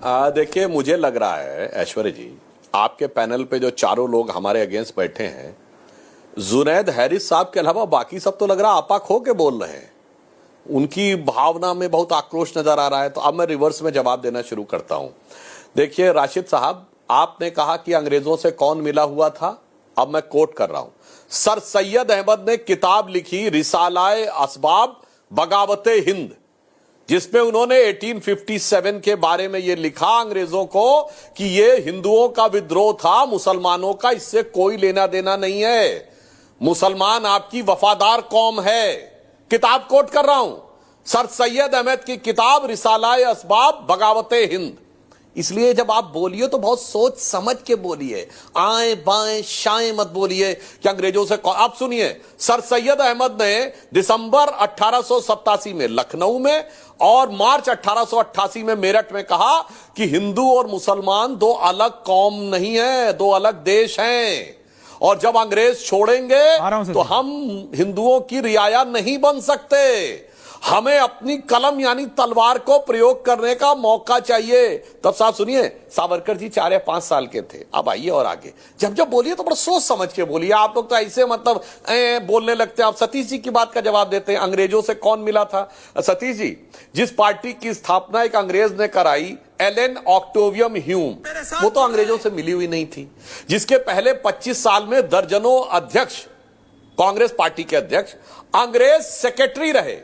देखिए, मुझे लग रहा है ऐश्वर्य जी, आपके पैनल पे जो चारों लोग हमारे अगेंस्ट बैठे हैं, जुनैद हैरिस साहब के अलावा बाकी सब तो लग रहा आपा खो के बोल रहे हैं। उनकी भावना में बहुत आक्रोश नजर आ रहा है। तो अब मैं रिवर्स में जवाब देना शुरू करता हूं। देखिए राशिद साहब, आपने कहा कि अंग्रेजों से कौन मिला हुआ था। अब मैं कोट कर रहा हूं, सर सैयद अहमद ने किताब लिखी रिसालाए असबाब बगावते हिंद, जिसमें उन्होंने 1857 के बारे में यह लिखा अंग्रेजों को कि यह हिंदुओं का विद्रोह था, मुसलमानों का इससे कोई लेना देना नहीं है, मुसलमान आपकी वफादार कौम है। किताब कोट कर रहा हूं, सर सैयद अहमद की किताब रिसालाए असबाब बगावते हिंद। इसलिए जब आप बोलिए तो बहुत सोच समझ के बोलिए, आए बाएं शाएं मत बोलिए कि अंग्रेजों से। आप सुनिए, सर सैयद अहमद ने दिसंबर 1887 में लखनऊ में और मार्च 1888 में मेरठ में कहा कि हिंदू और मुसलमान दो अलग कौम नहीं है, दो अलग देश हैं, और जब अंग्रेज छोड़ेंगे तो हम हिंदुओं की रियाया नहीं बन सकते। हमें अपनी कलम यानी तलवार को प्रयोग करने का मौका चाहिए। तब साहब सुनिए, सावरकर जी 4 या 5 साल के थे। अब आइए और आगे, जब बोलिए तो बड़ा सोच समझ के बोलिए। आप लोग तो ऐसे मतलब बोलने लगते हैं। आप सतीश जी की बात का जवाब देते हैं, अंग्रेजों से कौन मिला था। सतीश जी, जिस पार्टी की स्थापना एक अंग्रेज ने कराई, एलन ऑक्टेवियम ह्यूम, वो तो अंग्रेजों से मिली हुई नहीं थी। जिसके पहले 25 साल में दर्जनों अध्यक्ष, कांग्रेस पार्टी के अध्यक्ष अंग्रेज सेक्रेटरी रहे।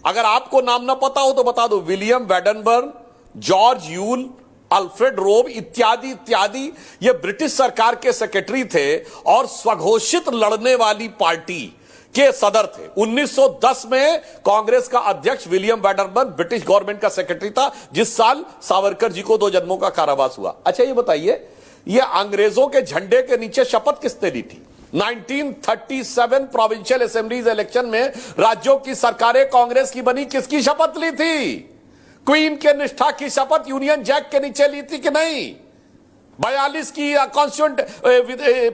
अगर आपको नाम ना पता हो तो बता दो, विलियम वेडनबर्न, जॉर्ज यूल, अल्फ्रेड रोब इत्यादि इत्यादि, ये ब्रिटिश सरकार के सेक्रेटरी थे और स्वघोषित लड़ने वाली पार्टी के सदर थे। 1910 में कांग्रेस का अध्यक्ष विलियम वेडनबर्न ब्रिटिश गवर्नमेंट का सेक्रेटरी था, जिस साल सावरकर जी को 2 जन्मों का कारावास हुआ। अच्छा ये बताइए, ये अंग्रेजों के झंडे के नीचे शपथ किसने ली थी। 1937 प्रोविंशियल असेंबलीज इलेक्शन में राज्यों की सरकारें कांग्रेस की बनी, किसकी शपथ ली थी। क्वीन के निष्ठा की शपथ यूनियन जैक के नीचे ली थी कि नहीं। 42 की कॉन्स्टिट्यूंट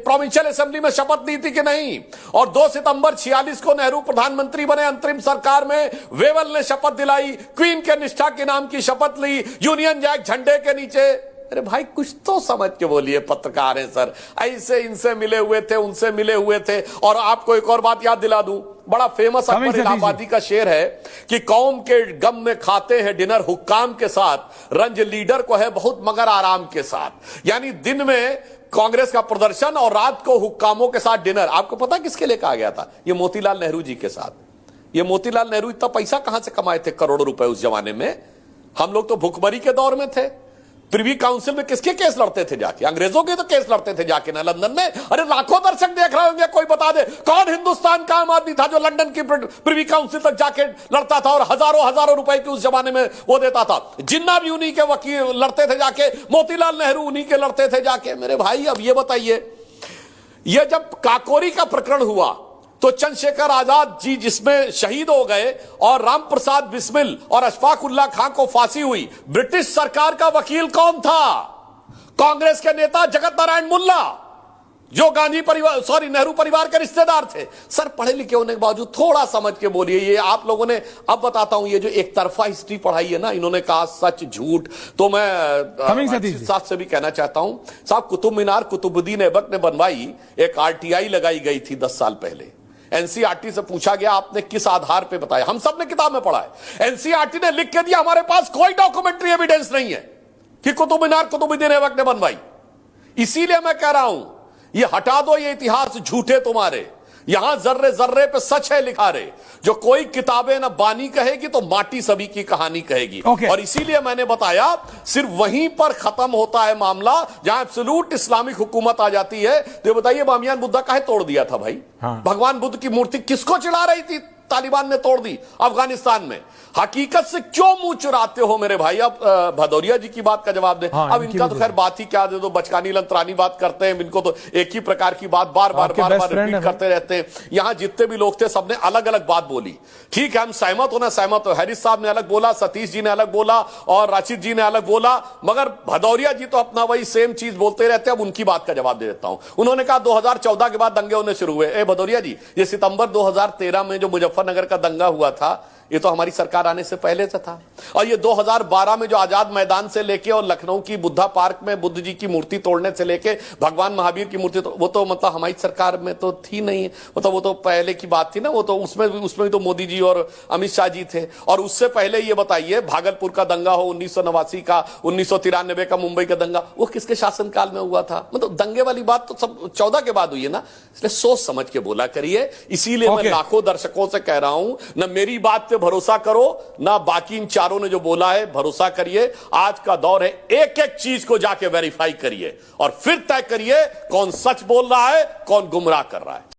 प्रोविंशियल असेंबली में शपथ ली थी कि नहीं। और 2 सितंबर 46 को नेहरू प्रधानमंत्री बने, अंतरिम सरकार में वेवल ने शपथ दिलाई, क्वीन के निष्ठा के नाम की शपथ ली, यूनियन जैक झंडे के नीचे। अरे भाई कुछ तो समझ के बोलिए, पत्रकार हैं सर, ऐसे इनसे मिले हुए थे, उनसे मिले हुए थे। और आपको एक और बात याद दिला दूं, बड़ा फेमस अकबर इलाहाबादी का शेर है कि कौम के गम में खाते हैं डिनर हुक्काम के साथ, रंज लीडर को है बहुत मगर आराम के साथ। यानी दिन में कांग्रेस का प्रदर्शन और रात को हुक्कामों के साथ डिनर। आपको पता किसके लिए कहा गया था? ये मोतीलाल नेहरू जी के साथ। ये मोतीलाल नेहरू इतना पैसा कहां से कमाए थे, करोड़ों रुपए उस जमाने में। हम लोग तो भुखमरी के दौर में थे। प्रिवी काउंसिल में किसके केस लड़ते थे जाके? अंग्रेजों के तो केस लड़ते थे जाके ना लंदन में। अरे लाखों दर्शक देख रहे होंगे, कोई बता दे कौन हिंदुस्तान का आम आदमी था जो लंदन की प्रिवी काउंसिल तक जाके लड़ता था और हजारों रुपए की उस जमाने में वो देता था। जिन्ना भी उन्हीं के वकील लड़ते थे जाके, मोतीलाल नेहरू उन्हीं के लड़ते थे जाके। मेरे भाई अब ये बताइए, ये जब काकोरी का प्रकरण हुआ तो चंद्रशेखर आजाद जी जिसमें शहीद हो गए और राम प्रसाद बिस्मिल और अशफाक उल्लाह खां को फांसी हुई, ब्रिटिश सरकार का वकील कौन था? कांग्रेस के नेता जगत नारायण मुल्ला, जो गांधी परिवार नेहरू परिवार के रिश्तेदार थे। सर पढ़े लिखे होने के बावजूद थोड़ा समझ के बोलिए। ये आप लोगों ने, अब बताता हूं, ये जो एक तरफा हिस्ट्री पढ़ाई है ना, इन्होंने कहा सच झूठ, तो मैं साथ से भी कहना चाहता हूं साहब, कुतुब मीनार कुतुबुद्दीन ऐबक ने बनवाई, एक आरटीआई लगाई गई थी 10 साल पहले। एनसीईआरटी से पूछा गया आपने किस आधार पे बताया, हम सब ने किताब में पढ़ा है। एनसीईआरटी ने लिख के दिया हमारे पास कोई डॉक्यूमेंट्री एविडेंस नहीं है कि कुतुब मीनार कुतुबुद्दीन ऐबक ने बनवाई। इसीलिए मैं कह रहा हूं, ये हटा दो, ये इतिहास झूठे तुम्हारे। यहां जर्रे जर्रे पे सच है लिखा रे। जो कोई किताबें ना बानी कहेगी तो माटी सभी की कहानी कहेगी। और इसीलिए मैंने बताया, सिर्फ वहीं पर खत्म होता है मामला जहां एब्सोल्यूट इस्लामिक हुकूमत आ जाती है। तो ये बताइए, बामियान बुद्धा काहे तोड़ दिया था भाई? हाँ। भगवान बुद्ध की मूर्ति किसको चिढ़ा रही थी? तालिबान ने तोड़ दी अफगानिस्तान में। हकीकत से क्यों मुंह चुराते हो मेरे भाई? अब भदौरिया जी की बात का जवाब दे। हाँ, अब इनका तो खैर बात ही क्या दे दो, बचकानी लंतरानी बात करते हैं। इनको तो एक ही प्रकार की बात बार बार रिपीट करते रहते हैं। यहां जितने भी लोग थे सबने अलग अलग बात बोली। ठीक है, हम सहमत हो ना सहमत हो, हैरिस साहब ने अलग बोला, सतीश जी ने अलग बोला और राशिद जी ने अलग बोला, मगर भदौरिया जी तो अपना वही सेम चीज बोलते रहते हैं। अब उनकी बात का जवाब दे देता हूं। उन्होंने कहा 2014 के बाद दंगे होने शुरू हुए। भदौरिया जी, ये सितंबर 2013 में जो मुजफ्फरनगर का दंगा हुआ था, ये तो हमारी सरकार आने से पहले से था। और ये 2012 में जो आजाद मैदान से लेके और लखनऊ की बुद्धा पार्क में बुद्ध जी की मूर्ति तोड़ने से लेके भगवान महावीर की मूर्ति, वो तो मतलब हमारी सरकार में तो थी नहीं, मतलब वो तो पहले की बात थी ना। वो तो उसमें भी तो मोदी जी और अमित शाह जी थे। और उससे पहले ये बताइए, भागलपुर का दंगा हो 1989 का, 1993 का मुंबई का दंगा, वो किसके शासनकाल में हुआ था? मतलब दंगे वाली बात तो सब 14 के बाद हुई है ना। इसलिए सोच समझ के बोला करिए। इसीलिए मैं लाखों दर्शकों से कह रहा हूं, न मेरी बात पे भरोसा करो, ना बाकी इन चारों ने जो बोला है भरोसा करिए। आज का दौर है, एक एक चीज को जाके वेरीफाई करिए और फिर तय करिए कौन सच बोल रहा है, कौन गुमराह कर रहा है।